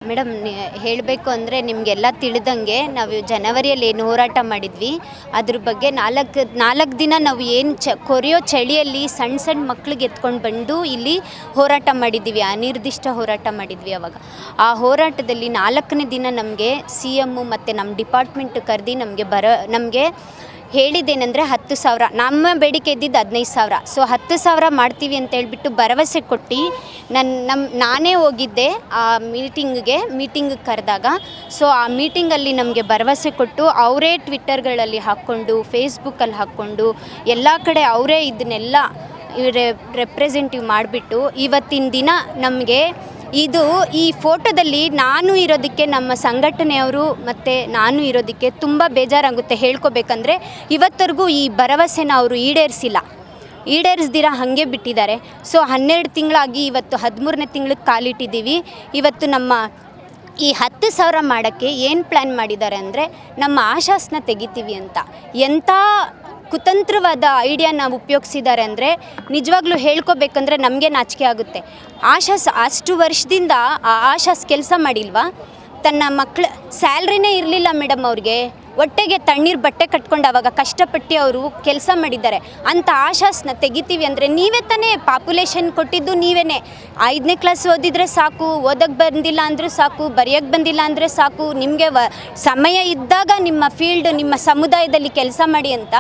Madam ಹೇಳಬೇಕು ಅಂದರೆ ನಿಮಗೆಲ್ಲ ತಿಳಿದಂಗೆ ನಾವು ಜನವರಿಯಲ್ಲಿ ಏನು ಹೋರಾಟ ಮಾಡಿದ್ವಿ ಅದ್ರ ಬಗ್ಗೆ ನಾಲ್ಕು ದಿನ ನಾವು ಏನು ಕೊರೆಯೋ ಚಳಿಯಲ್ಲಿ ಸಣ್ಣ ಮಕ್ಳಿಗೆ ಎತ್ಕೊಂಡು ಬಂದು ಇಲ್ಲಿ ಹೋರಾಟ ಮಾಡಿದ್ದೀವಿ, ಅನಿರ್ದಿಷ್ಟ ಹೋರಾಟ ಮಾಡಿದ್ವಿ. ಅವಾಗ ಆ ಹೋರಾಟದಲ್ಲಿ 4ನೇ ದಿನ ನಮಗೆ CM ಮತ್ತು ನಮ್ಮ ಡಿಪಾರ್ಟ್ಮೆಂಟ್ ಕರೆದು ನಮಗೆ ಹೇಳಿದ್ದೇನೆಂದರೆ 10,000, ನಮ್ಮ ಬೇಡಿಕೆ ಇದ್ದಿದ್ದು 15,000. ಸೊ 10,000 ಮಾಡ್ತೀವಿ ಅಂತ ಹೇಳ್ಬಿಟ್ಟು ಭರವಸೆ ಕೊಟ್ಟು ನಾನೇ ಹೋಗಿದ್ದೆ ಆ ಮೀಟಿಂಗ್ ಕರೆದಾಗ. ಸೊ ಆ ಮೀಟಿಂಗಲ್ಲಿ ನಮಗೆ ಭರವಸೆ ಕೊಟ್ಟು ಅವರೇ ಟ್ವಿಟ್ಟರ್ಗಳಲ್ಲಿ ಹಾಕ್ಕೊಂಡು ಫೇಸ್ಬುಕ್ಕಲ್ಲಿ ಹಾಕ್ಕೊಂಡು ಎಲ್ಲ ಕಡೆ ಅವರೇ ಇದನ್ನೆಲ್ಲ ರೆಪ್ರೆಸೆಂಟಿವ್ ಮಾಡಿಬಿಟ್ಟು ಇವತ್ತಿನ ದಿನ ನಮಗೆ ಈ ಫೋಟೋದಲ್ಲಿ ನಾನು ಇರೋದಕ್ಕೆ, ನಮ್ಮ ಸಂಘಟನೆಯವರು ಮತ್ತು ನಾನು ಇರೋದಕ್ಕೆ ತುಂಬ ಬೇಜಾರಾಗುತ್ತೆ. ಹೇಳ್ಕೊಬೇಕಂದ್ರೆ ಇವತ್ತರೆಗೂ ಈ ಭರವಸೆನ ಅವರು ಈಡೇರಿಸ್ದಿರ ಹಾಗೆ ಬಿಟ್ಟಿದ್ದಾರೆ. ಸೊ 12 ತಿಂಗಳಾಗಿ ಇವತ್ತು 13ನೇ ತಿಂಗಳಿಗೆ ಕಾಲಿಟ್ಟಿದ್ದೀವಿ. ಇವತ್ತು ನಮ್ಮ ಈ 10,000 ಮಾಡೋಕ್ಕೆ ಏನು ಪ್ಲ್ಯಾನ್ ಮಾಡಿದ್ದಾರೆ ಅಂದರೆ ನಮ್ಮ ಆಶಾಸ್ನ ತೆಗಿತೀವಿ ಅಂತ. ಎಂಥ ಕುತಂತ್ರವಾದ ಐಡಿಯಾ ನಾವು ಉಪಯೋಗಿಸಿದ್ದಾರೆ ಅಂದರೆ ನಿಜವಾಗ್ಲೂ ಹೇಳ್ಕೊಬೇಕಂದ್ರೆ ನಮಗೆ ನಾಚಿಕೆ ಆಗುತ್ತೆ. ಆಶಾಸ್ ಅಷ್ಟು ವರ್ಷದಿಂದ ಆ ಆಶಾಸ್ ಕೆಲಸ ಮಾಡಿಲ್ವಾ? ತನ್ನ ಮಕ್ಕಳ ಸ್ಯಾಲ್ರಿನೇ ಇರಲಿಲ್ಲ ಮೇಡಮ್ ಅವ್ರಿಗೆ, ಹೊಟ್ಟೆಗೆ ತಣ್ಣೀರು ಬಟ್ಟೆ ಕಟ್ಕೊಂಡು ಅವಾಗ ಕಷ್ಟಪಟ್ಟು ಅವರು ಕೆಲಸ ಮಾಡಿದ್ದಾರೆ. ಅಂಥ ಆಶಾಸ್ನ ತೆಗಿತೀವಿ ಅಂದರೆ ನೀವೇ ತಾನೇ ಪಾಪ್ಯುಲೇಷನ್ ಕೊಟ್ಟಿದ್ದು, ನೀವೇ 5ನೇ ಕ್ಲಾಸ್ ಓದಿದರೆ ಸಾಕು, ಓದಕ್ಕೆ ಬಂದಿಲ್ಲ ಅಂದರೂ ಸಾಕು, ಬರೆಯೋಕ್ಕೆ ಬಂದಿಲ್ಲ ಅಂದರೆ ಸಾಕು, ನಿಮಗೆ ಸಮಯ ಇದ್ದಾಗ ನಿಮ್ಮ ಫೀಲ್ಡ್ ನಿಮ್ಮ ಸಮುದಾಯದಲ್ಲಿ ಕೆಲಸ ಮಾಡಿ ಅಂತ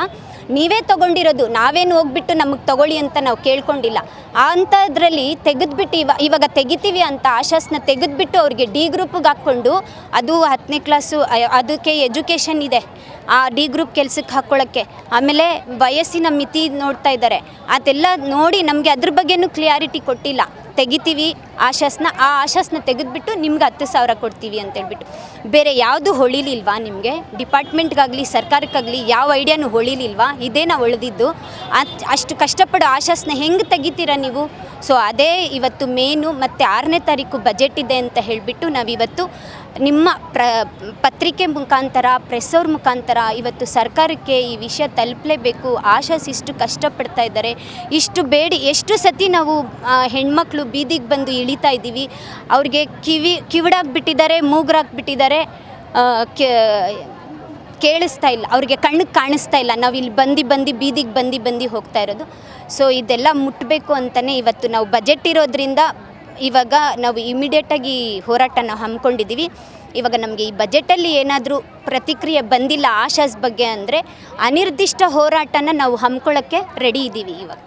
ನೀವೇ ತೊಗೊಂಡಿರೋದು. ನಾವೇನು ಹೋಗ್ಬಿಟ್ಟು ನಮಗೆ ತೊಗೊಳ್ಳಿ ಅಂತ ನಾವು ಕೇಳ್ಕೊಂಡಿಲ್ಲ. ಅಂಥದ್ರಲ್ಲಿ ತೆಗೆದುಬಿಟ್ಟು ಇವಾಗ ತೆಗಿತೀವಿ ಅಂತ ಆಶಾಸ್ನ ತೆಗೆದುಬಿಟ್ಟು ಅವ್ರಿಗೆ ಡಿ ಗ್ರೂಪಿಗೆ ಹಾಕ್ಕೊಂಡು, ಅದು 10ನೇ ಕ್ಲಾಸು, ಅದಕ್ಕೆ ಎಜುಕೇಷನ್ ಇದೆ ಆ ಡಿ ಗ್ರೂಪ್ ಕೆಲಸಕ್ಕೆ ಹಾಕ್ಕೊಳ್ಳೋಕ್ಕೆ. ಆಮೇಲೆ ವಯಸ್ಸಿನ ಮಿತಿ ನೋಡ್ತಾ ಇದ್ದಾರೆ, ಅದೆಲ್ಲ ನೋಡಿ ನಮಗೆ ಅದ್ರ ಬಗ್ಗೆನೂ ಕ್ಲಿಯಾರಿಟಿ ಕೊಟ್ಟಿಲ್ಲ. ತೆಗಿತೀವಿ ಆ ಆಶಾಸ್ನ ತೆಗೆದುಬಿಟ್ಟು ನಿಮ್ಗೆ 10,000 ಕೊಡ್ತೀವಿ ಅಂತೇಳ್ಬಿಟ್ಟು. ಬೇರೆ ಯಾವುದು ಹೊಳಿಲಿಲ್ವಾ ನಿಮಗೆ? ಡಿಪಾರ್ಟ್ಮೆಂಟ್ಗಾಗಲಿ ಸರ್ಕಾರಕ್ಕಾಗಲಿ ಯಾವ ಐಡಿಯಾನು ಹೊಳಿಲಿಲ್ವಾ? ಇದೇನ ಉಳಿದಿದ್ದು? ಅಷ್ಟು ಕಷ್ಟಪಡೋ ಆಶಾಸ್ನ ಹೆಂಗೆ ತೆಗಿತೀರಾ ನೀವು? ಸೊ ಅದೇ ಇವತ್ತು ಮೇನು. ಮತ್ತು 6ನೇ ತಾರೀಕು ಬಜೆಟ್ ಇದೆ ಅಂತ ಹೇಳಿಬಿಟ್ಟು ನಾವಿವತ್ತು ನಿಮ್ಮ ಪತ್ರಿಕೆ ಮುಖಾಂತರ, ಪ್ರೆಸ್ ಅವ್ರ ಮುಖಾಂತರ ಇವತ್ತು ಸರ್ಕಾರಕ್ಕೆ ಈ ವಿಷಯ ತಲುಪಲೇಬೇಕು. ಆಶಾಸ್ ಇಷ್ಟು ಕಷ್ಟಪಡ್ತಾ ಇದ್ದಾರೆ, ಎಷ್ಟು ಸತಿ ನಾವು ಹೆಣ್ಮಕ್ಳು ಬೀದಿಗೆ ಬಂದು ಇಳಿತಾ ಇದ್ದೀವಿ. ಅವ್ರಿಗೆ ಕಿವಿಡಾಗ್ಬಿಟ್ಟಿದ್ದಾರೆ, ಮೂಗ್ರಾಗ್ಬಿಟ್ಟಿದ್ದಾರೆ, ಕೇಳಿಸ್ತಾ ಇಲ್ಲ, ಅವ್ರಿಗೆ ಕಣ್ಣಿಗೆ ಕಾಣಿಸ್ತಾ ಇಲ್ಲ. ನಾವು ಇಲ್ಲಿ ಬೀದಿಗೆ ಬಂದು ಹೋಗ್ತಾ ಇರೋದು. ಸೊ ಇದೆಲ್ಲ ಮುಟ್ಟಬೇಕು ಅಂತಲೇ ಇವತ್ತು ನಾವು ಬಜೆಟ್ ಇರೋದ್ರಿಂದ ಇವಾಗ ನಾವು ಇಮಿಡಿಯೇಟಾಗಿ ಹೋರಾಟನ ಹಮ್ಮಿಕೊಂಡಿದ್ದೀವಿ. ಇವಾಗ ನಮಗೆ ಈ ಬಜೆಟಲ್ಲಿ ಏನಾದರೂ ಪ್ರತಿಕ್ರಿಯೆ ಬಂದಿಲ್ಲ ಆಶಾಸ್ ಬಗ್ಗೆ ಅಂದರೆ ಅನಿರ್ದಿಷ್ಟ ಹೋರಾಟನ ನಾವು ಹಮ್ಮಿಕೊಳ್ಳೋಕ್ಕೆ ರೆಡಿ ಇದ್ದೀವಿ ಇವಾಗ.